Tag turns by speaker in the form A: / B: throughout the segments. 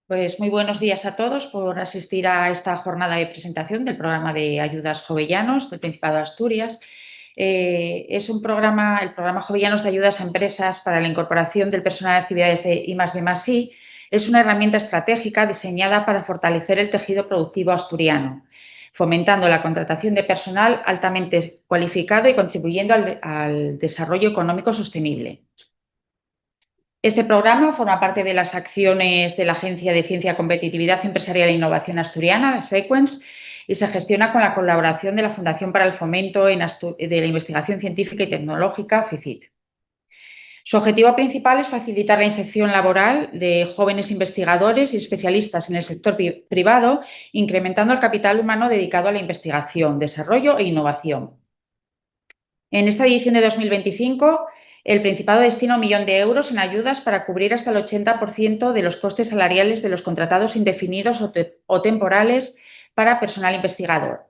A: Pues muy buenos días a todos por asistir a esta jornada de presentación del programa de ayudas Jovellanos del Principado de Asturias. Es el programa Jovellanos de ayudas a empresas para la incorporación del personal a actividades de I+D+I. Es una herramienta estratégica diseñada para fortalecer el tejido productivo asturiano, fomentando la contratación de personal altamente cualificado y contribuyendo al desarrollo económico sostenible. Este programa forma parte de las acciones de la Agencia de Ciencia, Competitividad Empresarial e Innovación Asturiana, Sequens, y se gestiona con la colaboración de la Fundación para el Fomento de la Investigación Científica y Tecnológica, FICIT. Su objetivo principal es facilitar la inserción laboral de jóvenes investigadores y especialistas en el sector privado, incrementando el capital humano dedicado a la investigación, desarrollo e innovación. En esta edición de 2025, el Principado destina 1 millón de euros en ayudas para cubrir hasta el 80% de los costes salariales de los contratados indefinidos o temporales para personal investigador.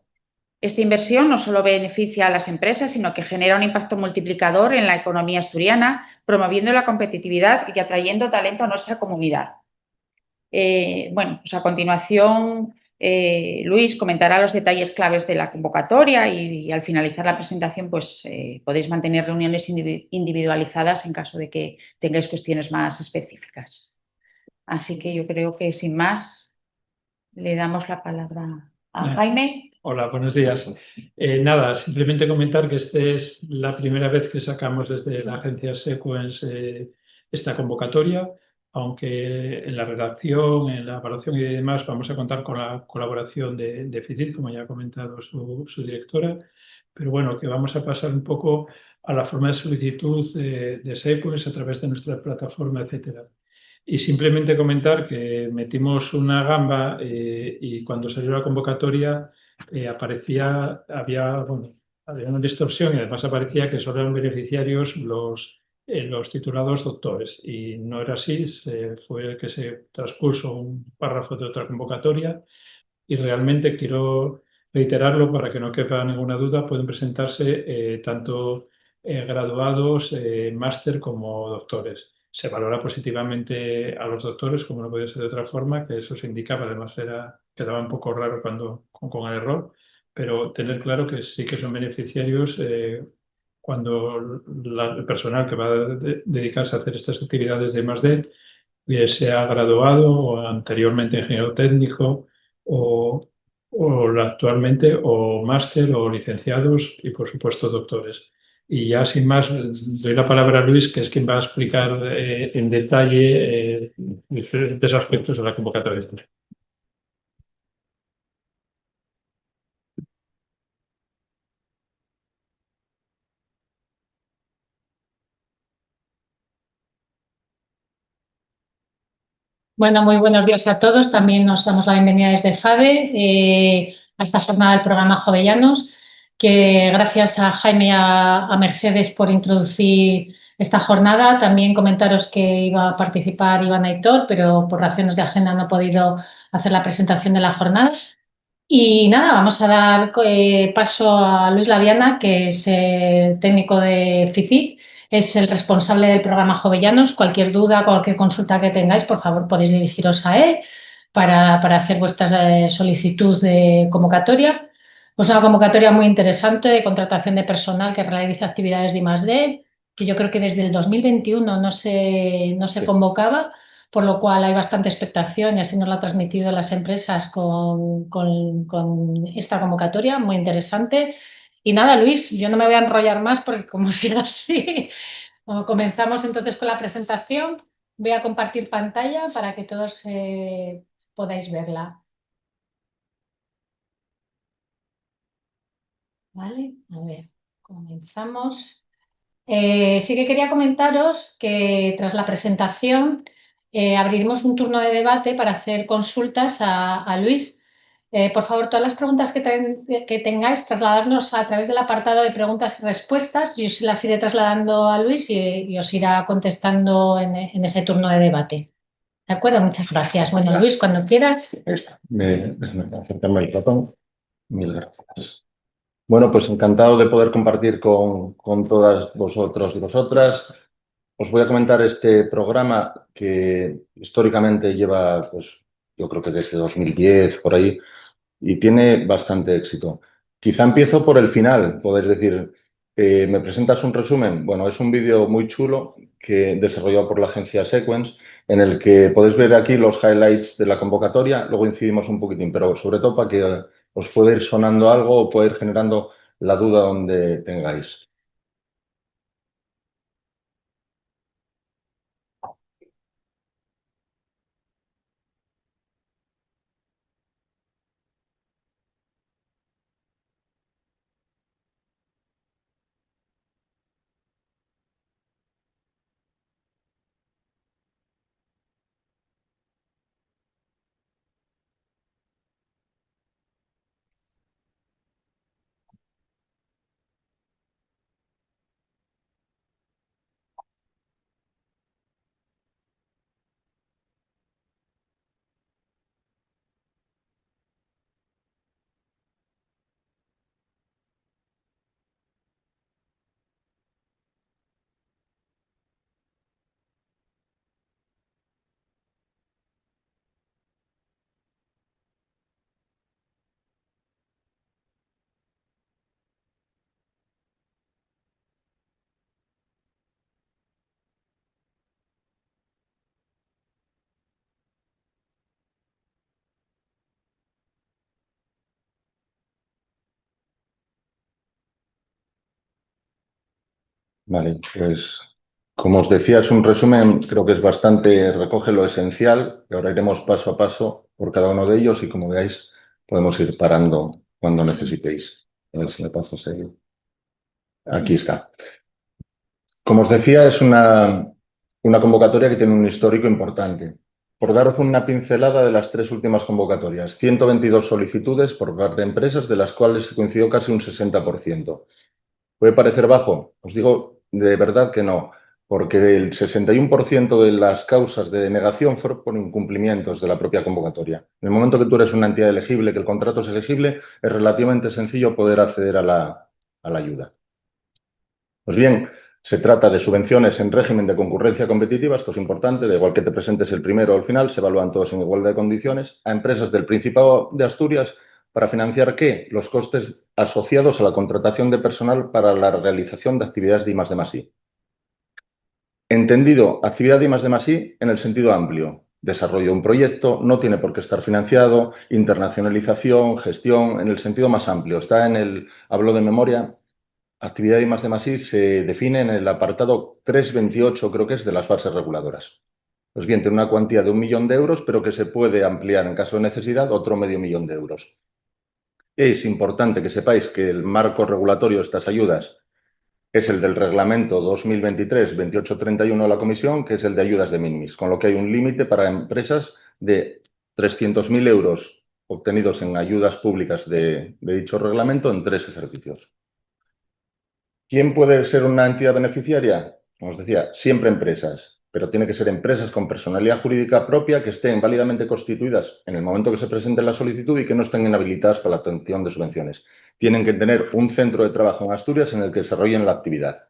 A: Esta inversión no solo beneficia a las empresas, sino que genera un impacto multiplicador en la economía asturiana, promoviendo la competitividad y atrayendo talento a nuestra comunidad. A continuación, Luis comentará los detalles claves de la convocatoria y al finalizar la presentación podéis mantener reuniones individualizadas en caso de que tengáis cuestiones más específicas. Así que yo creo que sin más le damos la palabra a Jaime.
B: Hola, buenos días. Simplemente comentar que esta es la primera vez que sacamos desde la agencia Sequens esta convocatoria, aunque en la redacción, en la evaluación y demás vamos a contar con la colaboración de FICIT, como ya ha comentado su directora, pero bueno, que vamos a pasar un poco a la forma de solicitud de Sequens a través de nuestra plataforma, etcétera. Y simplemente comentar que metimos una gamba y cuando salió la convocatoria había una distorsión y además aparecía que solo eran beneficiarios los titulados doctores. Y no era así, fue que se transpuso un párrafo de otra convocatoria y realmente quiero reiterarlo para que no quepa ninguna duda, pueden presentarse tanto graduados, máster como doctores. Se valora positivamente a los doctores, como no puede ser de otra forma, que eso se indicaba, además quedaba un poco raro con el error, pero tener claro que sí que son beneficiarios cuando el personal que va a dedicarse a hacer estas actividades de I+D sea graduado o anteriormente ingeniero técnico o, actualmente o máster o licenciados y por supuesto doctores. Y ya sin más, doy la palabra a Luis, que es quien va a explicar en detalle diferentes aspectos de la convocatoria.
C: Bueno, muy buenos días a todos. También nos damos la bienvenida desde FADE a esta jornada del programa Jovellanos, que gracias a Jaime y a Mercedes por introducir esta jornada. También comentaros que iba a participar Iván Aitor, pero por razones de agenda no ha podido hacer la presentación de la jornada. Y nada, vamos a dar paso a Luis Laviana, que es técnico de FICIT. Es el responsable del programa Jovellanos. Cualquier duda, cualquier consulta que tengáis, por favor, podéis dirigiros a él para hacer vuestra solicitud de convocatoria. Es una convocatoria muy interesante de contratación de personal que realiza actividades de I+D, que yo creo que desde el 2021 no se convocaba, por lo cual hay bastante expectación y así nos lo ha transmitido las empresas con esta convocatoria, muy interesante. Y nada, Luis, yo no me voy a enrollar más porque como siga así, comenzamos entonces con la presentación. Voy a compartir pantalla para que todos podáis verla. Vale, a ver, comenzamos. Sí que quería comentaros que tras la presentación abriremos un turno de debate para hacer consultas a Luis. Por favor, todas las preguntas que tengáis, trasladarnos a través del apartado de preguntas y respuestas. Yo las iré trasladando a Luis y os irá contestando en ese turno de debate. ¿De acuerdo? Muchas gracias. Bueno, Luis, cuando quieras.
D: Déjame acercarme al botón. Mil gracias. Bueno, pues encantado de poder compartir con todas vosotros y vosotras. Os voy a comentar este programa que históricamente lleva yo creo que desde 2010, por ahí, y tiene bastante éxito. Quizá empiezo por el final, poder decir, ¿me presentas un resumen? Bueno, es un vídeo muy chulo que desarrollado por la agencia Sequence, en el que podéis ver aquí los highlights de la convocatoria, luego incidimos un poquitín, pero sobre todo para que os pueda ir sonando algo o pueda ir generando la duda donde tengáis. Vale, pues como os decía, es un resumen, creo que es bastante, recoge lo esencial, y ahora iremos paso a paso por cada uno de ellos y como veáis podemos ir parando cuando necesitéis. A ver si me paso a seguir. Aquí está. Como os decía, es una convocatoria que tiene un histórico importante. Por daros una pincelada de las tres últimas convocatorias, 122 solicitudes por parte de empresas, de las cuales coincidió casi un 60%. ¿Puede parecer bajo? Os digo de verdad que no, porque el 61% de las causas de denegación fueron por incumplimientos de la propia convocatoria. En el momento que tú eres una entidad elegible, que el contrato es elegible, es relativamente sencillo poder acceder a la ayuda. Pues bien, se trata de subvenciones en régimen de concurrencia competitiva, esto es importante, da igual que te presentes el primero o el final, se evalúan todos en igualdad de condiciones, a empresas del Principado de Asturias para financiar ¿qué? Los costes asociados a la contratación de personal para la realización de actividades de I+D+I. Entendido, actividad de I+D+I en el sentido amplio. Desarrollo de un proyecto, no tiene por qué estar financiado, internacionalización, gestión, en el sentido más amplio. Está en el, hablo de memoria, actividad de I+D+I se define en el apartado 328, creo que es, de las bases reguladoras. Pues bien, tiene una cuantía de 1 millón de euros, pero que se puede ampliar en caso de necesidad otro medio millón de euros. Es importante que sepáis que el marco regulatorio de estas ayudas es el del reglamento 2023-2831 de la Comisión, que es el de ayudas de minimis, con lo que hay un límite para empresas de 300.000 euros obtenidos en ayudas públicas de dicho reglamento en 3 ejercicios. ¿Quién puede ser una entidad beneficiaria? Como os decía, siempre empresas, pero tiene que ser empresas con personalidad jurídica propia que estén válidamente constituidas en el momento que se presente la solicitud y que no estén inhabilitadas para la obtención de subvenciones. Tienen que tener un centro de trabajo en Asturias en el que desarrollen la actividad.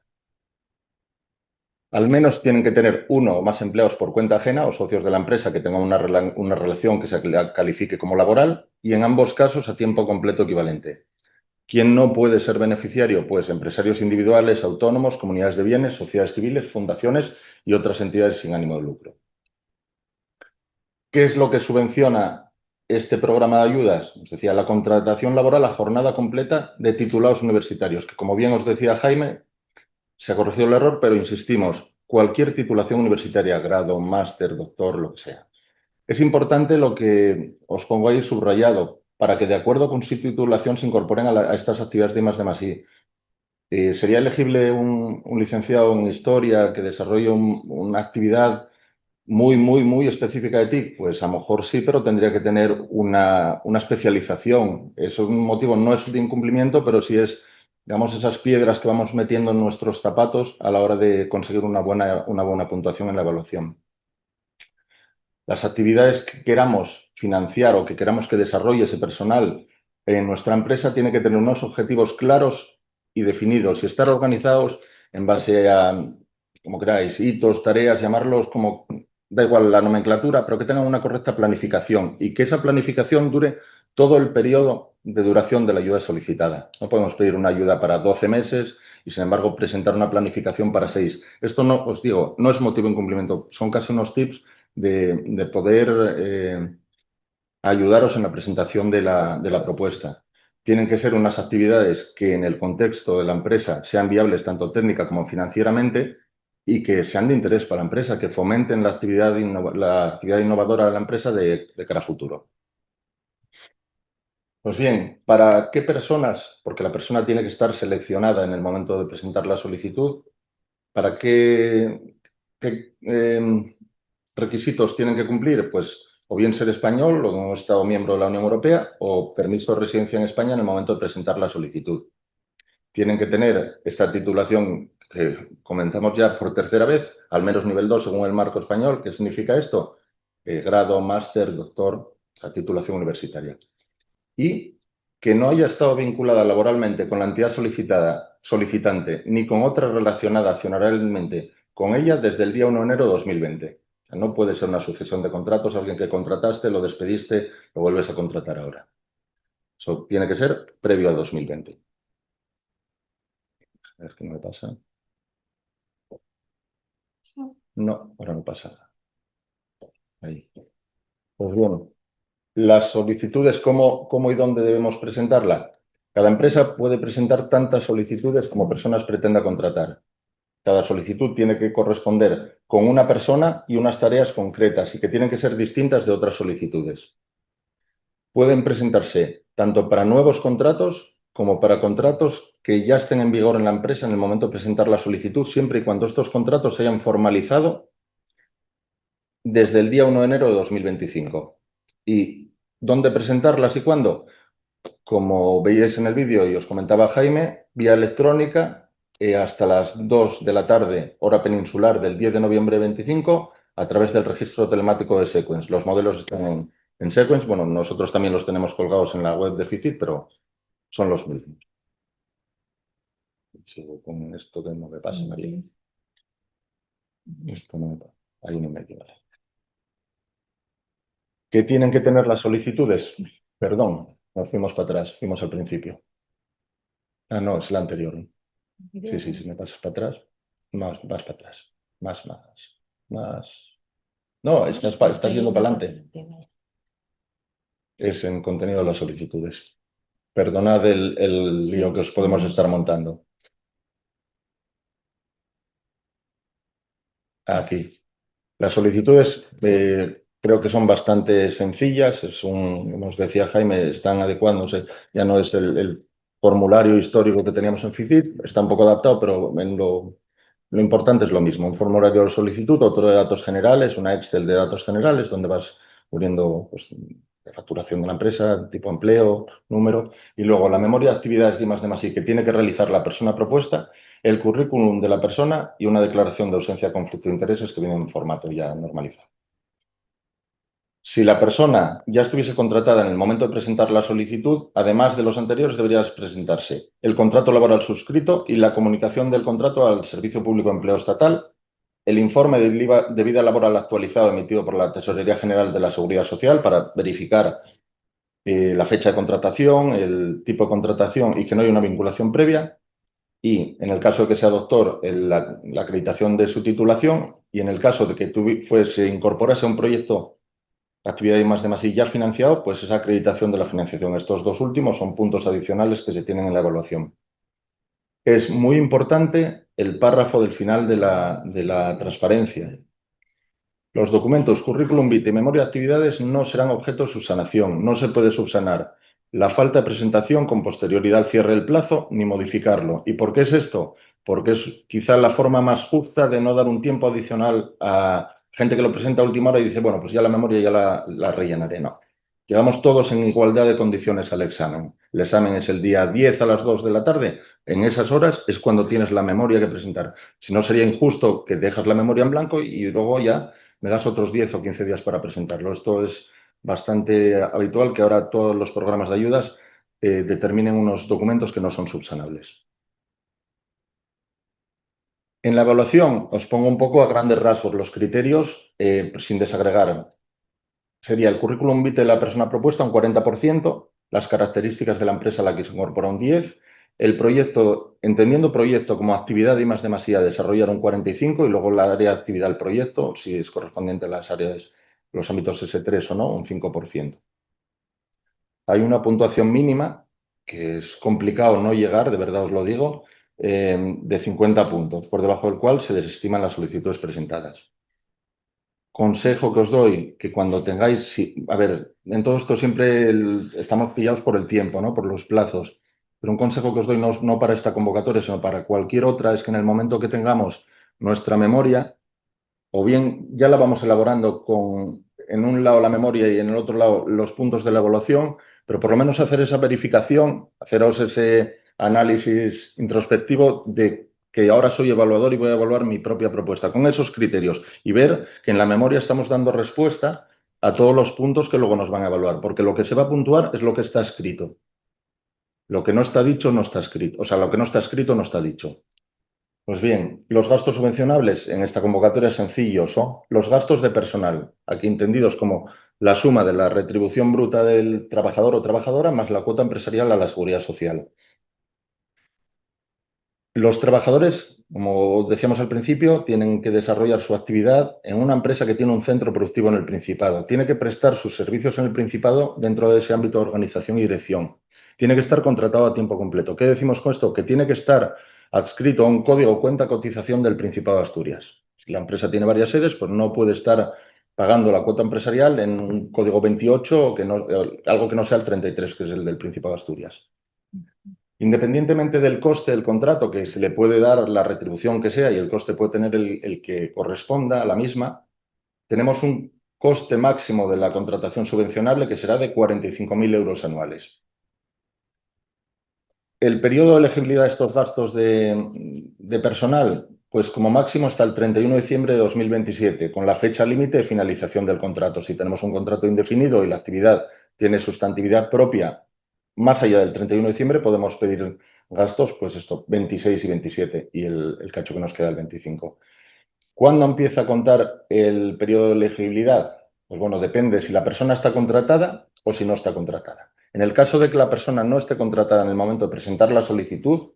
D: Al menos tienen que tener uno o más empleados por cuenta ajena o socios de la empresa que tengan una relación que se califique como laboral y en ambos casos a tiempo completo equivalente. ¿Quién no puede ser beneficiario? Pues empresarios individuales, autónomos, comunidades de bienes, sociedades civiles, fundaciones y otras entidades sin ánimo de lucro. ¿Qué es lo que subvenciona este programa de ayudas? Os decía, la contratación laboral a jornada completa de titulados universitarios, que como bien os decía Jaime, se ha corregido el error, pero insistimos, cualquier titulación universitaria, grado, máster, doctor, lo que sea. Es importante lo que os pongo ahí subrayado, para que de acuerdo con su titulación se incorporen a estas actividades de I+D+I. ¿Sería elegible un licenciado en historia que desarrolle una actividad muy específica de TIC? Pues a lo mejor sí, pero tendría que tener una especialización. Eso es un motivo, no es de incumplimiento, pero sí es, digamos, esas piedras que vamos metiendo en nuestros zapatos a la hora de conseguir una buena puntuación en la evaluación. Las actividades que queramos financiar o que queramos que desarrolle ese personal en nuestra empresa tiene que tener unos objetivos claros y definidos y estar organizados en base a, como queráis, hitos, tareas, llamarlos como da igual la nomenclatura, pero que tengan una correcta planificación y que esa planificación dure todo el periodo de duración de la ayuda solicitada. No podemos pedir una ayuda para 12 meses y, sin embargo, presentar una planificación para 6. Esto no, os digo, no es motivo de incumplimiento, son casi unos tips de poder ayudaros en la presentación de la propuesta. Tienen que ser unas actividades que en el contexto de la empresa sean viables tanto técnica como financieramente y que sean de interés para la empresa, que fomenten la actividad innovadora de la empresa de cara a futuro. Pues bien, ¿para qué personas? Porque la persona tiene que estar seleccionada en el momento de presentar la solicitud. ¿Para qué requisitos tienen que cumplir? Pues o bien ser español o un Estado miembro de la Unión Europea o permiso de residencia en España en el momento de presentar la solicitud. Tienen que tener esta titulación que comentamos ya por tercera vez, al menos nivel 2 según el marco español. ¿Qué significa esto? Grado, máster, doctor, la titulación universitaria. Y que no haya estado vinculada laboralmente con la entidad solicitante ni con otra relacionada accionarialmente con ella desde el día 1 de enero de 2020. O sea, no puede ser una sucesión de contratos, alguien que contrataste, lo despediste, lo vuelves a contratar ahora. Eso tiene que ser previo a 2020. A ver qué no me pasa. No, ahora no pasa nada. Ahí. Pues bueno, las solicitudes, ¿cómo y dónde debemos presentarla? Cada empresa puede presentar tantas solicitudes como personas pretenda contratar. Cada solicitud tiene que corresponder con una persona y unas tareas concretas y que tienen que ser distintas de otras solicitudes. Pueden presentarse tanto para nuevos contratos como para contratos que ya estén en vigor en la empresa en el momento de presentar la solicitud, siempre y cuando estos contratos se hayan formalizado desde el día 1 de enero de 2025. ¿Y dónde presentarlas y cuándo? Como veíais en el vídeo y os comentaba Jaime, vía electrónica hasta las 2 de la tarde, hora peninsular del 10 de noviembre 25, a través del registro telemático de Sequence. Los modelos están en Sequence. Bueno, nosotros también los tenemos colgados en la web de FICIT, pero son los mismos. Sigo con esto que no me pasa, María. Esto no me pasa. Ahí no me vale. ¿Qué tienen que tener las solicitudes? Perdón, nos fuimos para atrás, fuimos al principio. Ah, no, es la anterior. Sí, si me pasas para atrás, más para atrás, más. No, estás yendo para adelante. Es en contenido de las solicitudes. Perdonad el lío que os podemos estar montando. Aquí. Las solicitudes creo que son bastante sencillas. Como os decía Jaime, están adecuándose. Ya no es el formulario histórico que teníamos en FICIT, está un poco adaptado, pero en lo importante es lo mismo. Un formulario de solicitud, otro de datos generales, una Excel de datos generales, donde vas poniendo pues, la facturación de la empresa, tipo de empleo, número, y luego la memoria de actividades y demás que tiene que realizar la persona propuesta, el currículum de la persona y una declaración de ausencia de conflicto de intereses que viene en formato ya normalizado. Si la persona ya estuviese contratada en el momento de presentar la solicitud, además de los anteriores, debería presentarse el contrato laboral suscrito y la comunicación del contrato al Servicio Público de Empleo Estatal, el informe de vida laboral actualizado emitido por la Tesorería General de la Seguridad Social para verificar la fecha de contratación, el tipo de contratación y que no haya una vinculación previa. Y en el caso de que sea doctor, la acreditación de su titulación. Y en el caso de que se incorporase a un proyecto actividad y más y ya financiado, pues esa acreditación de la financiación. Estos dos últimos son puntos adicionales que se tienen en la evaluación. Es muy importante el párrafo del final de la transparencia. Los documentos currículum vitae y memoria de actividades no serán objeto de subsanación. No se puede subsanar la falta de presentación con posterioridad al cierre del plazo ni modificarlo. ¿Y por qué es esto? Porque es quizá la forma más justa de no dar un tiempo adicional a gente que lo presenta a última hora y dice, bueno, pues ya la memoria ya la rellenaré. No. Llegamos todos en igualdad de condiciones al examen. El examen es el día 10 a las 2 de la tarde. En esas horas es cuando tienes la memoria que presentar. Si no, sería injusto que dejas la memoria en blanco y luego ya me das otros 10 o 15 días para presentarlo. Esto es bastante habitual que ahora todos los programas de ayudas determinen unos documentos que no son subsanables. En la evaluación os pongo un poco a grandes rasgos los criterios sin desagregar. Sería el currículum vitae de la persona propuesta un 40%, las características de la empresa a la que se incorpora un 10%, el proyecto, entendiendo proyecto como actividad de I+D+I a desarrollar un 45% y luego la área de actividad del proyecto, si es correspondiente a las áreas, los ámbitos S3 o no, un 5%. Hay una puntuación mínima, que es complicado no llegar, de verdad os lo digo, de 50 puntos, por debajo del cual se desestiman las solicitudes presentadas. Consejo que os doy, que cuando tengáis, a ver, en todo esto siempre estamos pillados por el tiempo, ¿no? Por los plazos, pero un consejo que os doy no para esta convocatoria, sino para cualquier otra, es que en el momento que tengamos nuestra memoria, o bien ya la vamos elaborando con, en un lado la memoria y en el otro lado los puntos de la evaluación, pero por lo menos hacer esa verificación, haceros ese análisis introspectivo de que ahora soy evaluador y voy a evaluar mi propia propuesta con esos criterios y ver que en la memoria estamos dando respuesta a todos los puntos que luego nos van a evaluar, porque lo que se va a puntuar es lo que está escrito. Lo que no está dicho no está escrito, o sea, lo que no está escrito no está dicho. Pues bien, los gastos subvencionables en esta convocatoria sencillos son los gastos de personal, aquí entendidos como la suma de la retribución bruta del trabajador o trabajadora más la cuota empresarial a la seguridad social. Los trabajadores, como decíamos al principio, tienen que desarrollar su actividad en una empresa que tiene un centro productivo en el Principado. Tiene que prestar sus servicios en el Principado dentro de ese ámbito de organización y dirección. Tiene que estar contratado a tiempo completo. ¿Qué decimos con esto? Que tiene que estar adscrito a un código o cuenta cotización del Principado de Asturias. Si la empresa tiene varias sedes, pues no puede estar pagando la cuota empresarial en un código 28 o algo que no sea el 33, que es el del Principado de Asturias. Independientemente del coste del contrato, que se le puede dar la retribución que sea y el coste puede tener el que corresponda a la misma, tenemos un coste máximo de la contratación subvencionable que será de 45.000 euros anuales. El periodo de elegibilidad de estos gastos de personal, pues como máximo hasta el 31 de diciembre de 2027, con la fecha límite de finalización del contrato. Si tenemos un contrato indefinido y la actividad tiene sustantividad propia, más allá del 31 de diciembre podemos pedir gastos, pues esto, 26 y 27 y el cacho que nos queda el 25. ¿Cuándo empieza a contar el periodo de elegibilidad? Pues bueno, depende si la persona está contratada o si no está contratada. En el caso de que la persona no esté contratada en el momento de presentar la solicitud,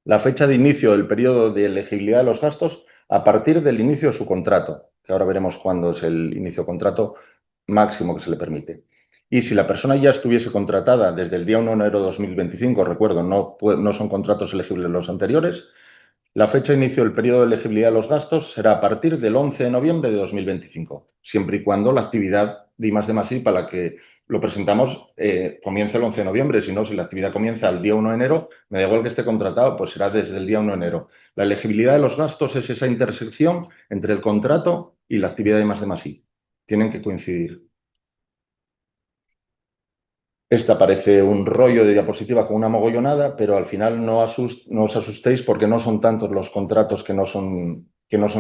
D: la fecha de inicio del periodo de elegibilidad de los gastos a partir del inicio de su contrato, que ahora veremos cuándo es el inicio de contrato máximo que se le permite. Y si la persona ya estuviese contratada desde el día 1 de enero de 2025, recuerdo, no son contratos elegibles los anteriores, la fecha de inicio del periodo de elegibilidad de los gastos será a partir del 11 de noviembre de 2025, siempre y cuando la actividad de I+D+I para la que lo presentamos comience el 11 de noviembre. Si no, si la actividad comienza el día 1 de enero, me da igual que esté contratado, pues será desde el día 1 de enero. La elegibilidad de los gastos es esa intersección entre el contrato y la actividad de I+D+I. Tienen que coincidir. Esta parece un rollo de diapositiva con una mogollonada, pero al final no os asustéis porque no son tantos los contratos que no son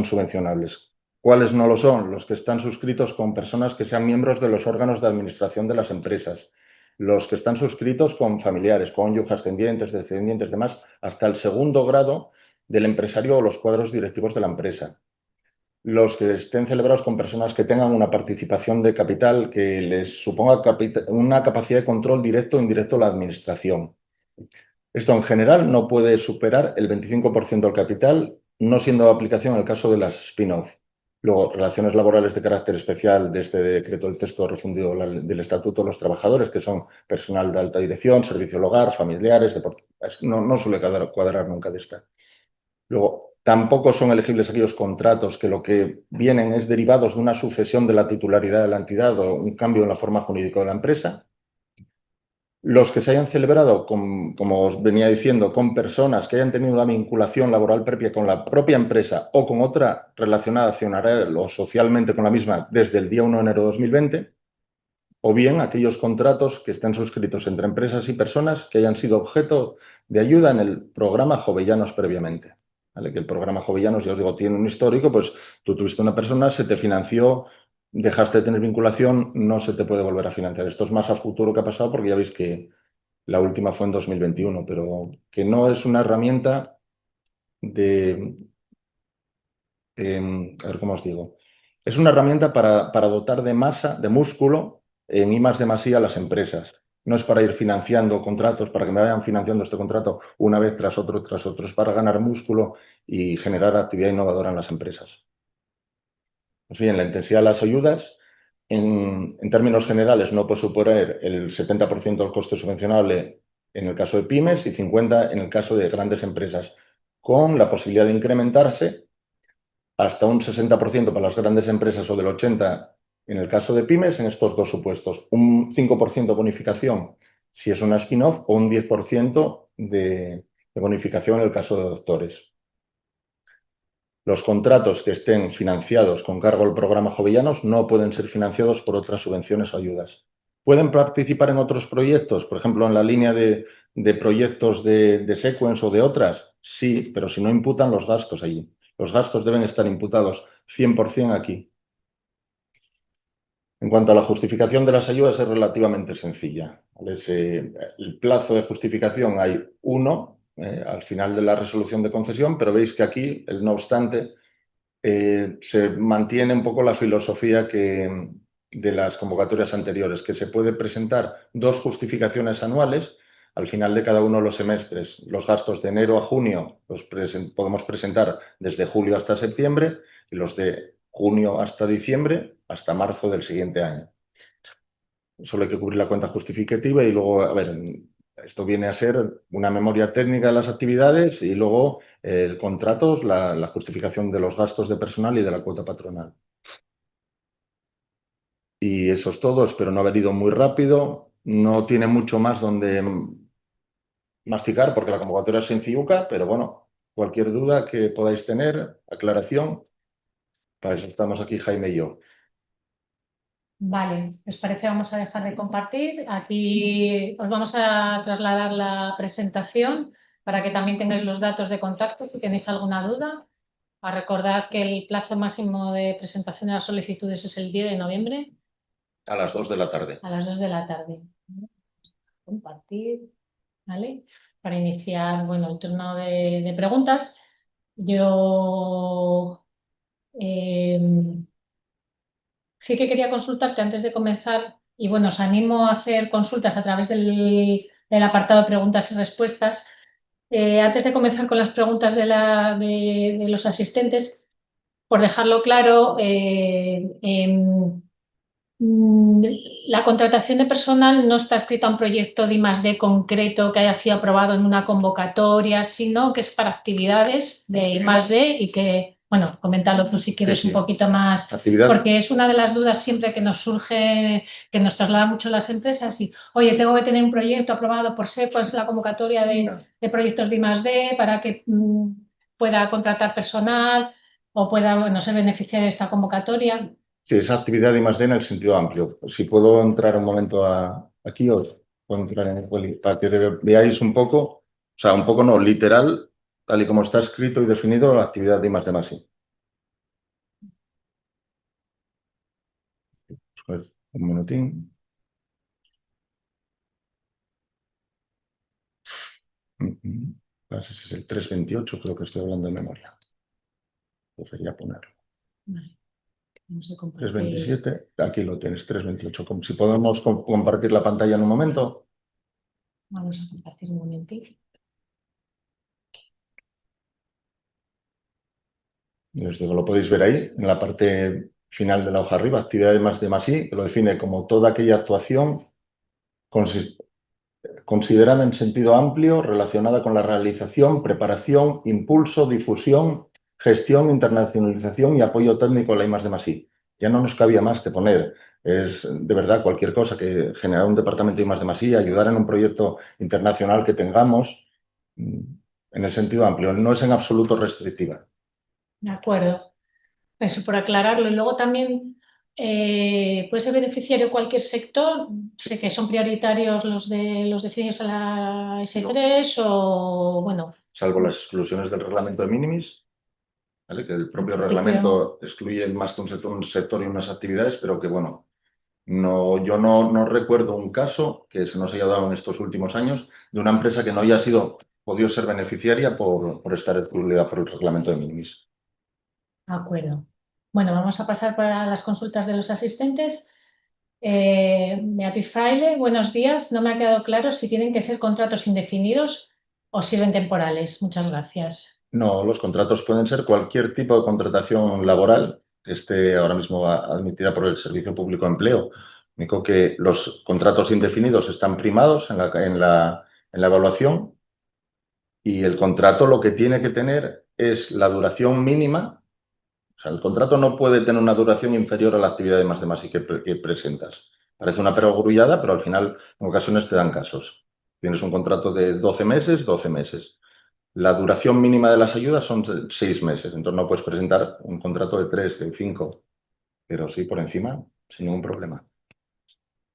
D: subvencionables. ¿Cuáles no lo son? Los que están suscritos con personas que sean miembros de los órganos de administración de las empresas, los que están suscritos con familiares, cónyuges, ascendientes, descendientes, demás, hasta el segundo grado del empresario o los cuadros directivos de la empresa. Los que estén celebrados con personas que tengan una participación de capital que les suponga una capacidad de control directo o indirecto de la administración. Esto en general no puede superar el 25% del capital, no siendo de aplicación en el caso de las spin-off. Luego, relaciones laborales de carácter especial de este decreto del texto refundido del Estatuto de los Trabajadores, que son personal de alta dirección, servicio al hogar, familiares, no suele cuadrar nunca de esta. Luego, tampoco son elegibles aquellos contratos que lo que vienen es derivados de una sucesión de la titularidad de la entidad o un cambio en la forma jurídica de la empresa. Los que se hayan celebrado, como os venía diciendo, con personas que hayan tenido una vinculación laboral previa con la propia empresa o con otra relacionada accionarial o socialmente con la misma desde el día 1 de enero de 2020, o bien aquellos contratos que estén suscritos entre empresas y personas que hayan sido objeto de ayuda en el programa Jovellanos previamente. ¿Vale? Que el programa Jovellanos, ya os digo, tiene un histórico, pues tú tuviste una persona, se te financió, dejaste de tener vinculación, no se te puede volver a financiar. Esto es más a futuro que ha pasado porque ya veis que la última fue en 2021, pero que no es una herramienta de a ver cómo os digo, es una herramienta para dotar de masa, de músculo en I+D+I a las empresas. No es para ir financiando contratos, para que me vayan financiando este contrato una vez tras otro, es para ganar músculo y generar actividad innovadora en las empresas. Pues bien, la intensidad de las ayudas, en términos generales, no puede suponer el 70% del coste subvencionable en el caso de pymes y 50% en el caso de grandes empresas, con la posibilidad de incrementarse hasta un 60% para las grandes empresas o del 80% en el caso de pymes en estos dos supuestos. Un 5% de bonificación si es una spin-off o un 10% de bonificación en el caso de doctores. Los contratos que estén financiados con cargo al programa Jovellanos no pueden ser financiados por otras subvenciones o ayudas. ¿Pueden participar en otros proyectos? Por ejemplo, en la línea de proyectos de Sequence o de otras. Sí, pero si no imputan los gastos allí. Los gastos deben estar imputados 100% aquí. En cuanto a la justificación de las ayudas, es relativamente sencilla. El plazo de justificación hay uno al final de la resolución de concesión, pero veis que aquí, no obstante, se mantiene un poco la filosofía de las convocatorias anteriores, que se puede presentar 2 justificaciones anuales al final de cada uno de los semestres. Los gastos de enero a junio los podemos presentar desde julio hasta septiembre y los de junio hasta diciembre hasta marzo del siguiente año. Solo hay que cubrir la cuenta justificativa y luego, a ver, esto viene a ser una memoria técnica de las actividades y luego el contrato, la justificación de los gastos de personal y de la cuota patronal. Y eso es todo, espero no haber ido muy rápido. No tiene mucho más donde masticar porque la convocatoria es sencilluca, pero bueno, cualquier duda que podáis tener, aclaración, para eso estamos aquí Jaime y yo.
C: Vale, ¿os parece? Vamos a dejar de compartir. Aquí os vamos a trasladar la presentación para que también tengáis los datos de contacto si tenéis alguna duda. A recordar que el plazo máximo de presentación de las solicitudes es el 10 de noviembre.
D: A las 2 de la tarde.
C: A las 2 de la tarde. Compartir, ¿vale? Para iniciar, bueno, el turno de preguntas. Yo sí que quería consultarte antes de comenzar y bueno, os animo a hacer consultas a través del apartado de preguntas y respuestas. Antes de comenzar con las preguntas de los asistentes, por dejarlo claro, la contratación de personal no está escrita a un proyecto de I+D concreto que haya sido aprobado en una convocatoria, sino que es para actividades de I+D y que, bueno, coméntalo tú si quieres un poquito más, porque es una de las dudas siempre que nos surge, que nos trasladan mucho las empresas y, oye, tengo que tener un proyecto aprobado por Sequence, la convocatoria de proyectos de I+D para que pueda contratar personal o pueda, bueno, ser beneficiario de esta convocatoria.
D: Sí, esa actividad de I+D en el sentido amplio. Si puedo entrar un momento aquí, os puedo entrar en el para que veáis un poco, o sea, un poco no, literal, tal y como está escrito y definido la actividad de I+D+I. Pues, un minutín. Ese es el 328, creo que estoy hablando de memoria. Debería ponerlo.
C: Vale.
D: 327, aquí lo tienes, 328. Si podemos compartir la pantalla en un momento.
C: Vamos a compartir un momentito.
D: Desde luego lo podéis ver ahí, en la parte final de la hoja arriba, actividad de I+D+I, que lo define como toda aquella actuación considerada en sentido amplio relacionada con la realización, preparación, impulso, difusión, gestión, internacionalización y apoyo técnico a la I+D+I. Ya no nos cabía más que poner, es de verdad cualquier cosa que generar un departamento de I+D+I, ayudar en un proyecto internacional que tengamos en el sentido amplio, no es en absoluto restrictiva.
C: De acuerdo. Eso por aclararlo. Y luego también puede ser beneficiario cualquier sector. Sé que son prioritarios los definidos a la S3 o bueno.
D: Salvo las exclusiones del reglamento de minimis, ¿vale? Que el propio reglamento excluye más que un sector y unas actividades, pero que bueno, yo no recuerdo un caso que se nos haya dado en estos últimos años de una empresa que no haya podido ser beneficiaria por estar excluida por el reglamento de minimis.
C: De acuerdo. Bueno, vamos a pasar para las consultas de los asistentes. Beatriz Fraile, buenos días. No me ha quedado claro si tienen que ser contratos indefinidos o sirven temporales. Muchas gracias.
D: No, los contratos pueden ser cualquier tipo de contratación laboral que esté ahora mismo admitida por el Servicio Público de Empleo. Lo único que los contratos indefinidos están primados en la evaluación y el contrato lo que tiene que tener es la duración mínima. O sea, el contrato no puede tener una duración inferior a la actividad de más y que presentas. Parece una perogrullada, pero al final en ocasiones te dan casos. Tienes un contrato de 12 meses, 12 meses. La duración mínima de las ayudas son 6 meses, entonces no puedes presentar un contrato de 3, de 5, pero sí por encima, sin ningún problema.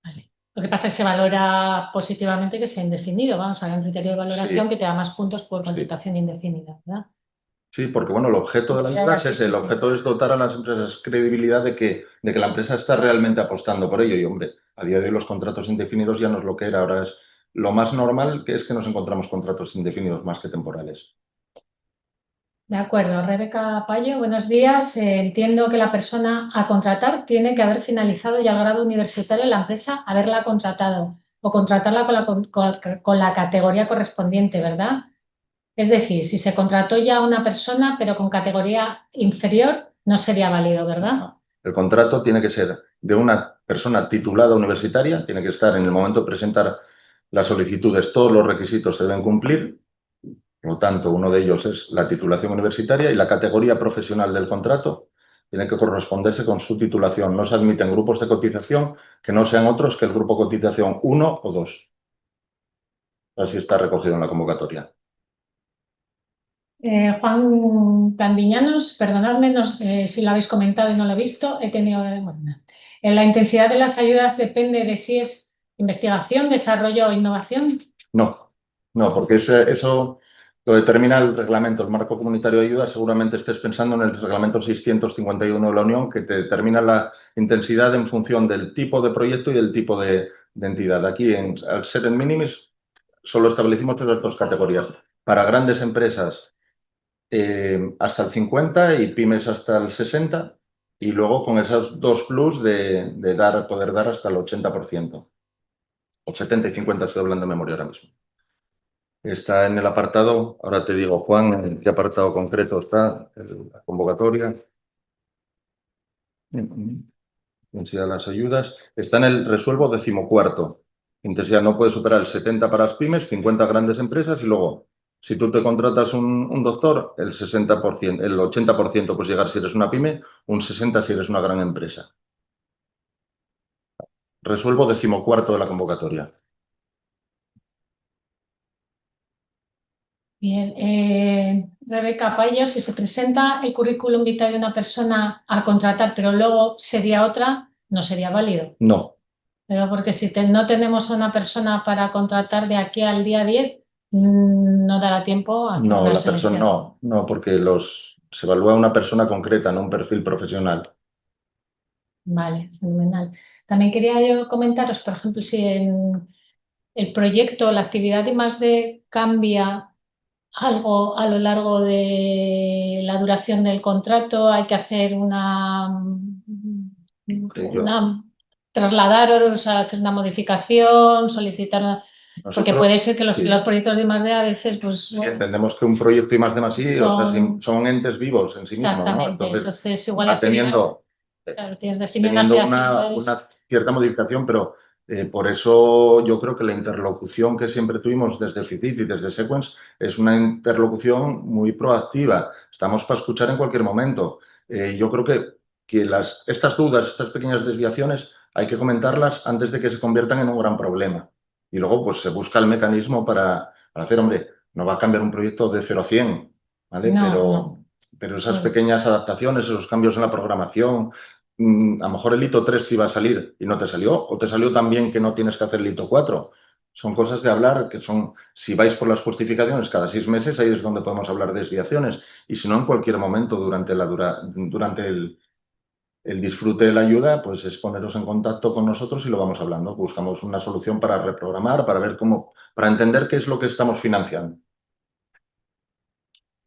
C: Vale. Lo que pasa es que se valora positivamente que sea indefinido. Vamos a ver un criterio de valoración
D: Sí.
C: que te da más puntos por
D: Sí.
C: contratación indefinida, ¿verdad?
D: Sí, porque bueno, el objeto de la ayuda es ese, el objeto es dotar a las empresas credibilidad de que la empresa está realmente apostando por ello. Y hombre, a día de hoy los contratos indefinidos ya no es lo que era, ahora es lo más normal que es que nos encontramos contratos indefinidos más que temporales.
C: De acuerdo. Rebeca Payo, buenos días. Entiendo que la persona a contratar tiene que haber finalizado ya el grado universitario en la empresa, haberla contratado o contratarla con la categoría correspondiente, ¿verdad? Es decir, si se contrató ya a una persona pero con categoría inferior, no sería válido, ¿verdad?
D: No. El contrato tiene que ser de una persona titulada universitaria, tiene que estar en el momento de presentar las solicitudes, todos los requisitos se deben cumplir. Por lo tanto, uno de ellos es la titulación universitaria y la categoría profesional del contrato tiene que corresponderse con su titulación. No se admiten grupos de cotización que no sean otros que el grupo de cotización 1 o 2. Así está recogido en la convocatoria.
C: Juan Candiñanos, perdonadme si lo habéis comentado y no lo he visto. La intensidad de las ayudas depende de si es investigación, desarrollo o innovación.
D: No, porque eso lo determina el reglamento, el marco comunitario de ayuda. Seguramente estés pensando en el reglamento 651 de la Unión, que te determina la intensidad en función del tipo de proyecto y del tipo de entidad. Aquí, al ser en minimis, solo establecimos esas dos categorías. Para grandes empresas hasta el 50 y pymes hasta el 60, y luego con esos dos plus de poder dar hasta el 80%. O 70 y 50, estoy hablando de memoria ahora mismo. Está en el apartado, ahora te digo, Juan, en qué apartado concreto está la convocatoria. Intensidad de las ayudas. Está en el resuelvo 14º. Intensidad no puede superar el 70 para las pymes, 50 grandes empresas y luego, si tú te contratas un doctor, el 60%, el 80% puedes llegar si eres una pyme, un 60% si eres una gran empresa. Resuelvo 14º de la convocatoria.
C: Bien, Rebeca Payo, si se presenta el currículum vitae de una persona a contratar, pero luego sería otra, no sería válido.
D: No.
C: Pero porque si no tenemos a una persona para contratar de aquí al día 10, no dará tiempo a hacer
D: No,
C: una
D: la persona
C: selección.
D: no, porque se evalúa una persona concreta, no un perfil profesional.
C: Vale, fenomenal. También quería yo comentaros, por ejemplo, si en el proyecto, la actividad de I+D cambia algo a lo largo de la duración del contrato, hay que hacer trasladaros a hacer una modificación, solicitar, porque puede ser que los proyectos de I+D a veces, pues...
D: Sí, entendemos que un proyecto I+D+I son entes vivos en sí mismos, ¿no?
C: Exactamente, entonces igual
D: va teniendo una cierta modificación, pero por eso yo creo que la interlocución que siempre tuvimos desde FICIF y desde Sequence es una interlocución muy proactiva. Estamos para escuchar en cualquier momento. Yo creo que estas dudas, estas pequeñas desviaciones, hay que comentarlas antes de que se conviertan en un gran problema. Y luego pues se busca el mecanismo para hacer, hombre, no va a cambiar un proyecto de 0 a 100, ¿vale?
C: No,
D: pero esas pequeñas adaptaciones, esos cambios en la programación, a lo mejor el hito 3 te iba a salir y no te salió, o te salió tan bien que no tienes que hacer el hito 4. Son cosas de hablar que son, si vais por las justificaciones cada 6 meses, ahí es donde podemos hablar de desviaciones. Y si no, en cualquier momento durante el disfrute de la ayuda, pues es poneros en contacto con nosotros y lo vamos hablando. Buscamos una solución para reprogramar, para ver para entender qué es lo que estamos financiando.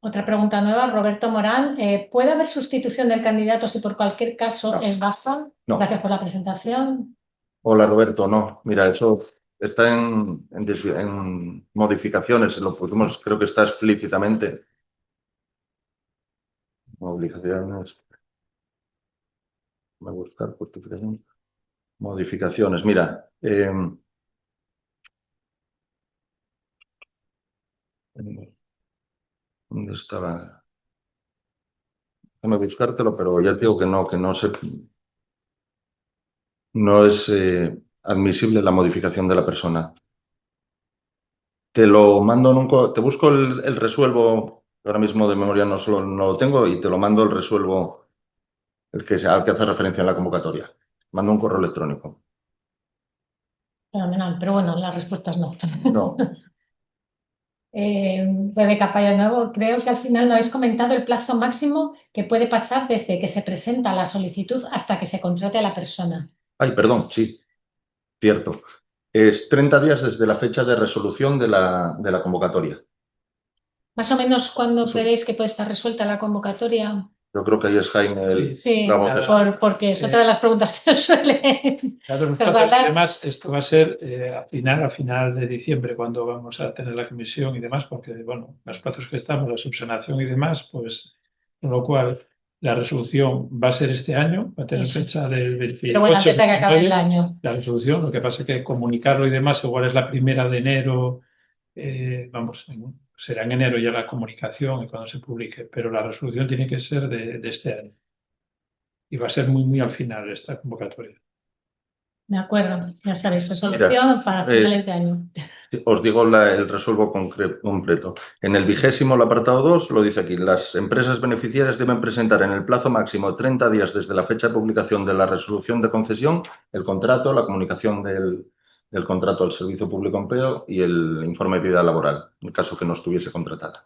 C: Otra pregunta nueva, Roberto Morán. ¿Puede haber sustitución del candidato si por cualquier caso
D: No.
C: es baja?
D: No.
C: Gracias por la presentación.
D: Hola, Roberto. No, mira, eso está en modificaciones, lo pusimos, creo que está explícitamente. Modificaciones. Voy a buscar justificación. Modificaciones, mira. ¿Dónde estaba? Déjame buscártelo, pero ya te digo que no es admisible la modificación de la persona. Te lo mando te busco el resuelvo, ahora mismo de memoria no lo tengo, y te lo mando el resuelvo, al que hace referencia en la convocatoria. Mando un correo electrónico.
C: Fenomenal, pero bueno, las respuestas no.
D: No.
C: Rebeca Paya de nuevo, creo que al final no habéis comentado el plazo máximo que puede pasar desde que se presenta la solicitud hasta que se contrate a la persona.
D: Ay, perdón, sí, cierto. Es 30 días desde la fecha de resolución de la convocatoria.
C: Más o menos, ¿cuándo
D: Eso.
C: prevéis que puede estar resuelta la convocatoria?
D: Yo creo que ahí es Jaime
C: Sí,
D: la voz.
C: porque es otra de las preguntas que nos suelen
B: además, esto va a ser a final de diciembre cuando vamos a tener la comisión y demás, porque, bueno, los plazos que estamos, la subsanación y demás, pues, con lo cual la resolución va a ser este año, va a tener fecha del 28
C: Pero bueno, antes de que acabe el
B: 29,
C: año.
B: la resolución, lo que pasa es que comunicarlo y demás, igual es la 1 de enero, será en enero ya la comunicación y cuando se publique, pero la resolución tiene que ser de este año. Y va a ser muy, muy al final esta convocatoria.
C: De acuerdo, ya sabéis, resolución para finales de año.
D: Os digo el resuelvo completo. En el 20º, el apartado 2, lo dice aquí: las empresas beneficiarias deben presentar en el plazo máximo de 30 días desde la fecha de publicación de la resolución de concesión el contrato, la comunicación del contrato al servicio público de empleo y el informe de vida laboral, en caso que no estuviese contratada.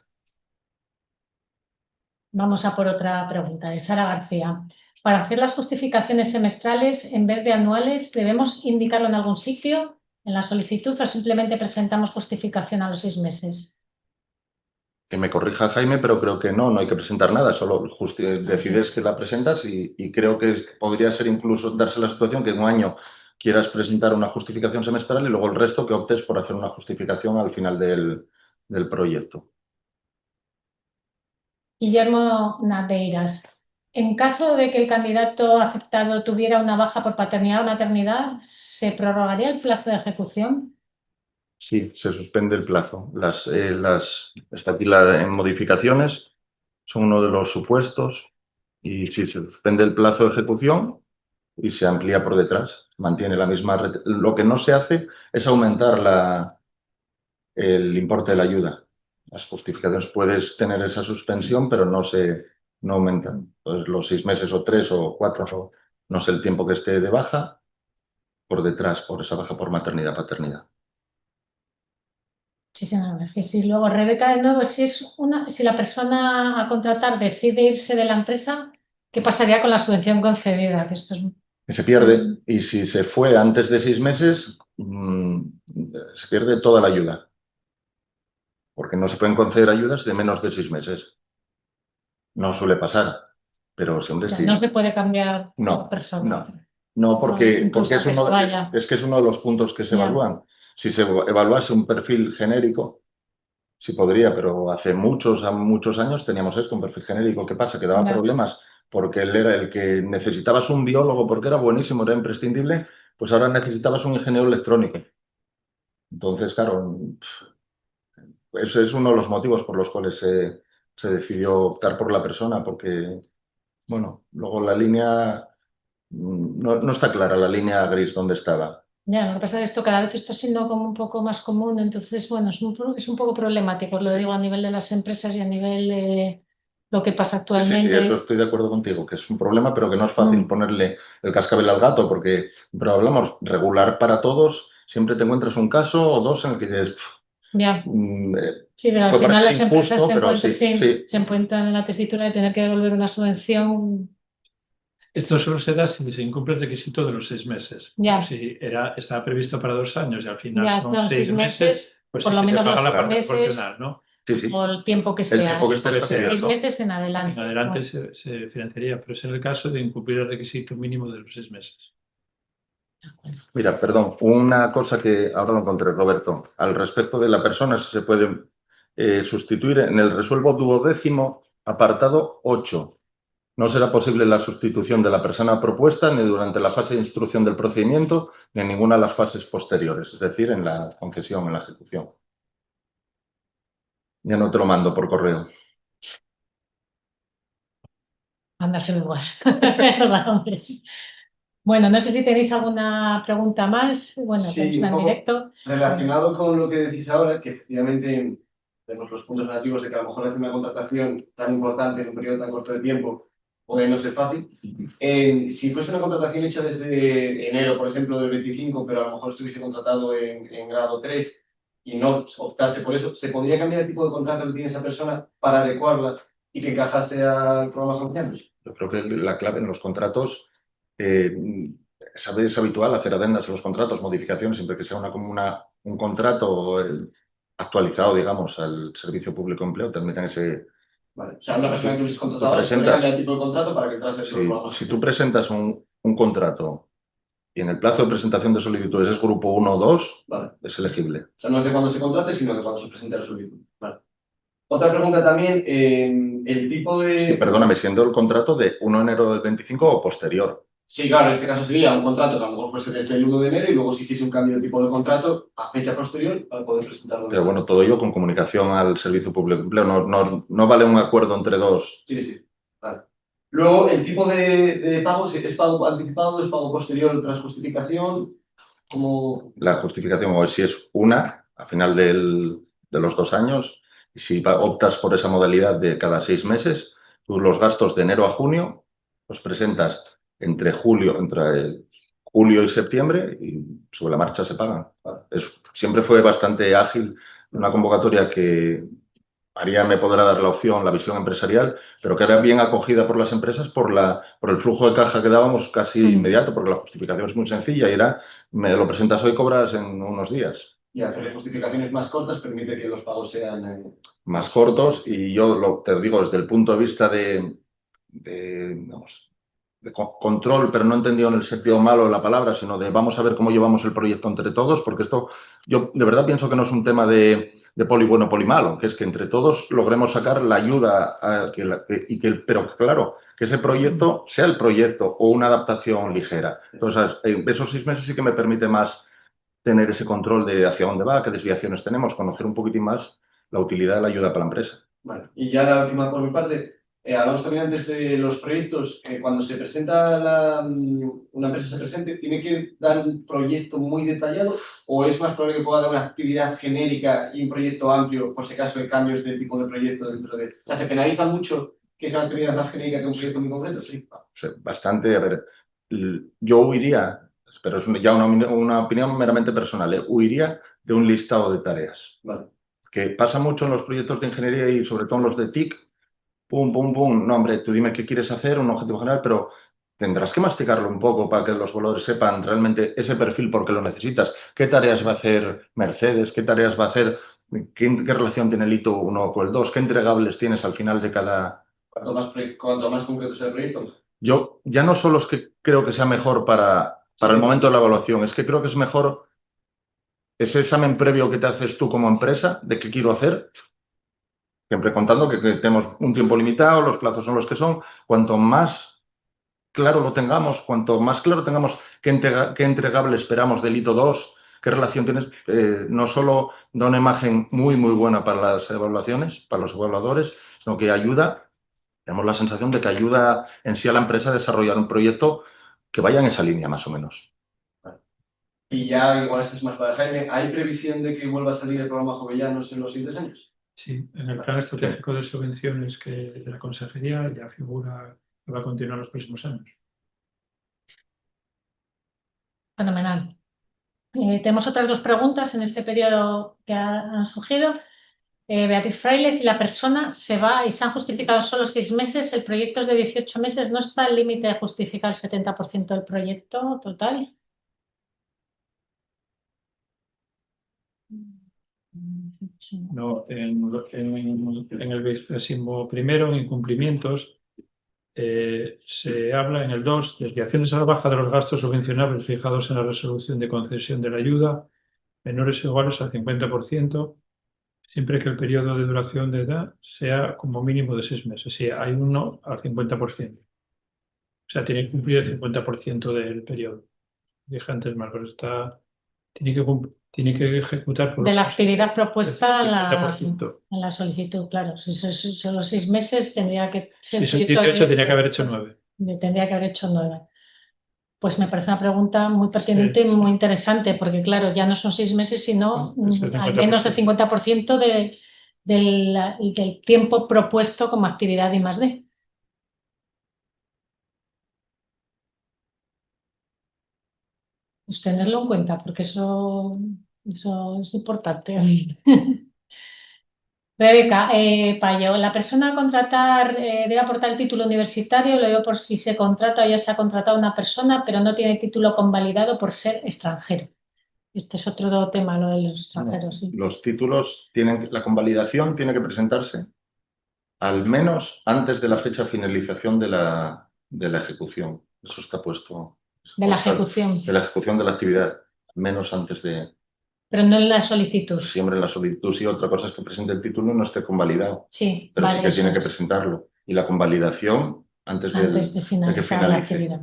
C: Vamos a por otra pregunta de Sara García. Para hacer las justificaciones semestrales, en vez de anuales, ¿debemos indicarlo en algún sitio, en la solicitud, o simplemente presentamos justificación a los 6 meses?
D: Que me corrija Jaime, pero creo que no hay que presentar nada, solo decides que la presentas y creo que podría ser incluso darse la situación que en un año quieras presentar una justificación semestral y luego el resto que optes por hacer una justificación al final del proyecto.
C: Guillermo Nadeiras. En caso de que el candidato aceptado tuviera una baja por paternidad o maternidad, ¿se prorrogaría el plazo de ejecución?
D: Sí, se suspende el plazo. Está aquí en modificaciones, son uno de los supuestos, y sí, se suspende el plazo de ejecución y se amplía por detrás. Mantiene la misma red. Lo que no se hace es aumentar el importe de la ayuda. Las justificaciones puedes tener esa suspensión, pero no aumentan. Entonces, los 6 meses o 3 o 4, no sé el tiempo que esté de baja, por detrás, por esa baja por maternidad, paternidad.
C: Muchísimas gracias. Y luego, Rebeca, de nuevo, si la persona a contratar decide irse de la empresa, ¿qué pasaría con la subvención concedida? Que
D: se pierde, y si se fue antes de 6 meses, se pierde toda la ayuda, porque no se pueden conceder ayudas de menos de 6 meses. No suele pasar, pero siempre
C: no se puede cambiar persona.
D: No, porque es uno de los puntos que se evalúan. Si se evaluase un perfil genérico, sí podría, pero hace muchos años teníamos esto, un perfil genérico. ¿Qué pasa? Que daba problemas porque él era el que necesitabas un biólogo porque era buenísimo, era imprescindible, pues ahora necesitabas un ingeniero electrónico. Entonces, claro, ese es uno de los motivos por los cuales se decidió optar por la persona, porque, bueno, luego la línea, no está clara la línea gris donde estaba.
C: Ya, lo que pasa es que esto cada vez está siendo como un poco más común, entonces, bueno, es un poco problemático, os lo digo a nivel de las empresas y a nivel de lo que pasa actualmente.
D: Sí, eso estoy de acuerdo contigo, que es un problema, pero que no es fácil ponerle el cascabel al gato, porque, pero hablamos regular para todos, siempre te encuentras un caso o dos en el que dices,
C: ya. Sí, pero al final las empresas se encuentran en la tesitura de tener que devolver una subvención.
B: Esto solo se da si se incumple el requisito de los 6 meses. Si estaba previsto para 2 años y al final son 6 meses, pues por lo menos paga la parte proporcional, ¿no?
D: Sí, sí.
C: o el tiempo que
D: El
C: sea.
D: tiempo que esté
B: 6
C: 6
D: abierto.
C: meses en adelante.
B: En adelante
C: Bueno,
B: se financiaría, pero es en el caso de incumplir el requisito mínimo de los 6 meses.
C: de acuerdo.
D: Mira, perdón, una cosa que ahora lo encontré, Roberto. Al respecto de la persona, si se puede sustituir en el resuelvo duodécimo, apartado 8. No será posible la sustitución de la persona propuesta ni durante la fase de instrucción del procedimiento ni en ninguna de las fases posteriores, es decir, en la concesión, en la ejecución. Ya no te lo mando por correo.
C: Mandárselo igual. ¿Verdad, hombre? Bueno, no sé si tenéis alguna pregunta más. Bueno,
E: Sí,
C: tenemos
E: un
C: una en
E: poco
C: directo.
E: relacionado con lo que decís ahora, que efectivamente tenemos los puntos negativos de que a lo mejor hacer una contratación tan importante en un periodo tan corto de tiempo puede no ser fácil. Si fuese una contratación hecha desde enero, por ejemplo, del 25, pero a lo mejor estuviese contratado en grado 3 y no optase por eso, ¿se podría cambiar el tipo de contrato que tiene esa persona para adecuarla y que encajase al programa Jovellanos?
D: Yo creo que la clave en los contratos, es habitual hacer adendas en los contratos, modificaciones, siempre que sea un contrato actualizado, digamos, al Servicio Público de Empleo, permitan ese...
E: Vale. O sea, una persona que hubiese
D: Tú
E: contratado podría
D: presentas,
E: cambiar el tipo de contrato para que entrase dentro del programa.
D: si tú presentas un contrato y en el plazo de presentación de solicitudes es grupo 1 o 2,
E: Vale.
D: es elegible.
E: O sea, no es de cuando se contrate, sino de cuando se presente la solicitud. Vale. Otra pregunta también, el tipo de...
D: Sí, perdóname, siendo el contrato de 1 de enero del 25 o posterior.
E: Sí, claro, en este caso sería un contrato que a lo mejor fuese desde el 1 de enero y luego si hiciese un cambio de tipo de contrato a fecha posterior para poder presentarlo.
D: Pero bueno, todo ello con comunicación al Servicio Público de Empleo. No vale un acuerdo entre dos.
E: Sí, sí. Vale. Luego, el tipo de pago, ¿es pago anticipado, es pago posterior tras justificación? Como...
D: La justificación, o si es una, a final de los 2 años, y si optas por esa modalidad de cada 6 meses, tú los gastos de enero a junio los presentas entre julio y septiembre y sobre la marcha se pagan. Siempre fue bastante ágil, una convocatoria que María me podrá dar la opción, la visión empresarial, pero que era bien acogida por las empresas por el flujo de caja que dábamos casi inmediato, porque la justificación es muy sencilla y era, me lo presentas hoy, cobras en unos días.
E: Y hacer justificaciones más cortas permite que los pagos sean...
D: Más cortos, y yo te digo desde el punto de vista de control, pero no entendido en el sentido malo de la palabra, sino de vamos a ver cómo llevamos el proyecto entre todos, porque esto yo de verdad pienso que no es un tema de poli bueno, poli malo, que es que entre todos logremos sacar la ayuda pero claro, que ese proyecto sea el proyecto o una adaptación ligera. Entonces, esos 6 meses sí que me permite más tener ese control de hacia dónde va, qué desviaciones tenemos, conocer un poquitín más la utilidad de la ayuda para la empresa.
E: Vale. Y ya la última por mi parte, hablamos también antes de los proyectos. Cuando se presenta una empresa se presente, ¿tiene que dar un proyecto muy detallado o es más probable que pueda dar una actividad genérica y un proyecto amplio por si acaso hay cambios de tipo de proyecto dentro de... O sea, ¿se penaliza mucho que sea una actividad más genérica que un proyecto muy concreto? Sí.
D: Bastante, a ver, yo huiría, pero es ya una opinión meramente personal, huiría de un listado de tareas.
E: Vale.
D: Que pasa mucho en los proyectos de ingeniería y sobre todo en los de TIC, pum, pum, pum, no, hombre, tú dime qué quieres hacer, un objetivo general, pero tendrás que masticarlo un poco para que los evaluadores sepan realmente ese perfil por qué lo necesitas, qué tareas va a hacer Mercedes, qué tareas va a hacer, qué relación tiene el hito 1 con el 2, qué entregables tienes al final de cada...
E: Cuanto más concreto sea el proyecto.
D: Yo ya no solo es que creo que sea mejor para el momento de la evaluación, es que creo que es mejor ese examen previo que te haces tú como empresa de qué quiero hacer, siempre contando que tenemos un tiempo limitado, los plazos son los que son. Cuanto más claro lo tengamos, cuanto más claro tengamos qué entregable esperamos del hito 2, qué relación tienes, no solo da una imagen muy, muy buena para las evaluaciones, para los evaluadores, sino que ayuda, tenemos la sensación de que ayuda en sí a la empresa a desarrollar un proyecto que vaya en esa línea, más o menos.
E: Y ya, igual este es más para Jaime, ¿hay previsión de que vuelva a salir el programa Jovellanos en los siguientes años?
B: Sí, en el plan estratégico de subvenciones de la consejería ya figura que va a continuar los próximos años.
C: Fenomenal. Tenemos otras 2 preguntas en este periodo que han surgido. Beatriz Fraile, si la persona se va y se han justificado solo 6 meses, el proyecto es de 18 meses, ¿no está el límite de justificar el 70% del proyecto total?
B: No, en el 21º, en incumplimientos, se habla en el 2, desviaciones a la baja de los gastos subvencionables fijados en la resolución de concesión de la ayuda, menores o iguales al 50%, siempre que el periodo de duración de edad sea como mínimo de 6 meses. Si hay uno al 50%. O sea, tiene que cumplir el 50% del periodo. Dije antes mal, pero tiene que ejecutar por
C: De la
B: lo menos
C: actividad propuesta
B: el
C: en
B: 50%.
C: la solicitud, claro. Si son los 6 meses, tendría que ser.
B: Si son 18, tenía que haber hecho 9.
C: Tendría que haber hecho 9. Pues me parece una pregunta muy pertinente y muy interesante, porque claro, ya no son 6 meses, sino
B: Es el
C: al menos el 50% del tiempo propuesto como actividad I+D. Pues tenerlo en cuenta, porque eso es importante. Rebeca, Payo, la persona a contratar debe aportar el título universitario, lo digo por si se contrata o ya se ha contratado una persona, pero no tiene título convalidado por ser extranjero. Este es otro tema, lo de los extranjeros. Sí.
D: Los títulos la convalidación tiene que presentarse al menos antes de la fecha de finalización de la ejecución. Eso está puesto.
C: De la ejecución.
D: De la ejecución de la actividad, al menos antes de.
C: Pero no en la solicitud.
D: Siempre en la solicitud, sí. Otra cosa es que presente el título y no esté convalidado.
C: Sí,
D: pero
C: vale,
D: sí que tiene
C: es.
D: que presentarlo. Y la convalidación antes
C: de
D: que
C: finalizar la
D: finalice.
C: actividad.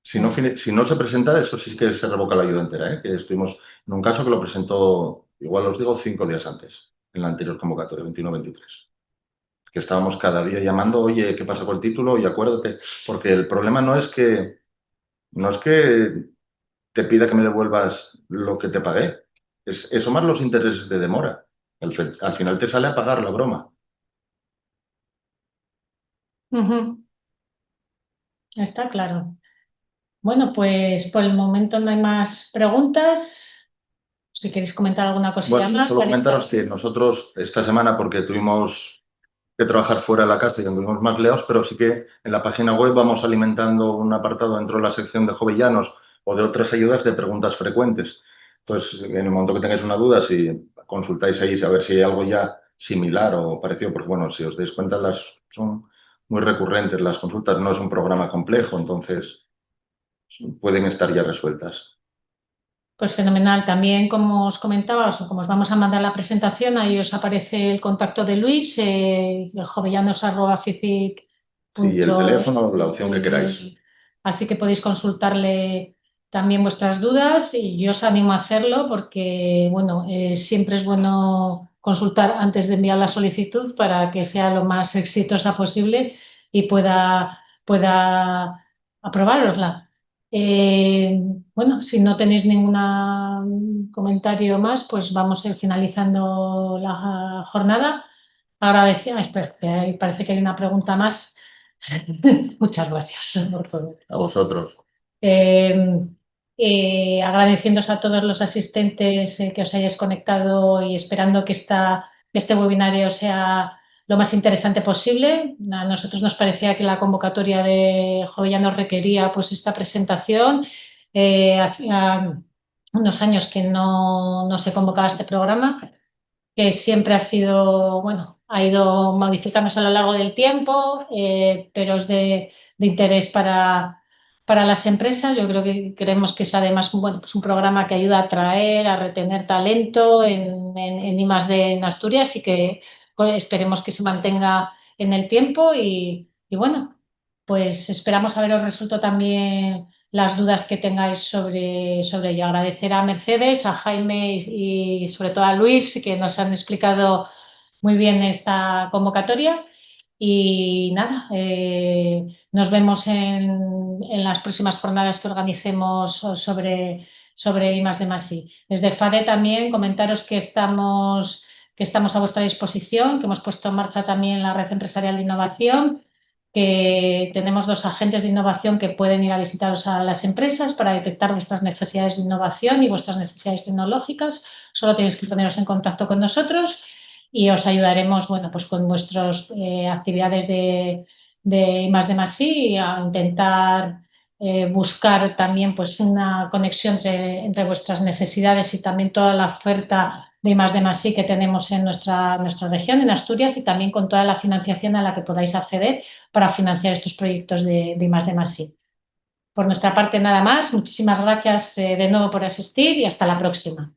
D: Si no se presenta, eso sí que se revoca la ayuda entera. Que estuvimos en un caso que lo presentó, igual os digo, 5 días antes, en la anterior convocatoria, 21-23. Que estábamos cada día llamando, oye, ¿qué pasa con el título? Y acuérdate, porque el problema no es que te pida que me devuelvas lo que te pagué. Eso más los intereses de demora. Al final te sale a pagar la broma.
C: Está claro. Bueno, pues por el momento no hay más preguntas. Si queréis comentar alguna cosilla más.
D: Solo comentaros que nosotros esta semana, porque tuvimos que trabajar fuera de la casa y anduvimos más liados, pero sí que en la página web vamos alimentando un apartado dentro de la sección de Jovellanos o de otras ayudas de preguntas frecuentes. Entonces, en el momento que tengáis una duda, si consultáis ahí a ver si hay algo ya similar o parecido, porque bueno, si os dais cuenta, son muy recurrentes las consultas, no es un programa complejo, entonces pueden estar ya resueltas.
C: Pues fenomenal. También, como os comentaba, como os vamos a mandar la presentación, ahí os aparece el contacto de Luis, jovellanos@fific.
D: Y el teléfono, la opción que queráis.
C: Así que podéis consultarle también vuestras dudas y yo os animo a hacerlo porque, bueno, siempre es bueno consultar antes de enviar la solicitud para que sea lo más exitosa posible y pueda aprobárosla. Bueno, si no tenéis ningún comentario más, pues vamos a ir finalizando la jornada. Agradecida, espera, parece que hay una pregunta más. Muchas gracias, por favor.
D: A vosotros.
C: Agradeciéndoos a todos los asistentes que os hayáis conectado y esperando que este webinario sea lo más interesante posible. A nosotros nos parecía que la convocatoria de Jovellanos requería pues esta presentación. Hacía unos años que no se convocaba este programa, que siempre ha sido, bueno, ha ido modificándose a lo largo del tiempo, pero es de interés para las empresas. Yo creo que creemos que es además pues un programa que ayuda a atraer, a retener talento en I+D en Asturias y que esperemos que se mantenga en el tiempo y bueno, pues esperamos haberos resuelto también las dudas que tengáis sobre ello. Agradecer a Mercedes, a Jaime y sobre todo a Luis, que nos han explicado muy bien esta convocatoria. Y nada, nos vemos en las próximas jornadas que organicemos sobre I+D+I. Desde FADE también comentaros que estamos a vuestra disposición, que hemos puesto en marcha también la Red Empresarial de Innovación, que tenemos 2 agentes de innovación que pueden ir a visitaros a las empresas para detectar vuestras necesidades de innovación y vuestras necesidades tecnológicas. Solo tenéis que poneros en contacto con nosotros y os ayudaremos, bueno, pues con vuestras actividades de I+D+I a intentar buscar también pues una conexión entre vuestras necesidades y también toda la oferta de I+D+I que tenemos en nuestra región, en Asturias, y también con toda la financiación a la que podáis acceder para financiar estos proyectos de I+D+I. Por nuestra parte, nada más. Muchísimas gracias de nuevo por asistir y hasta la próxima.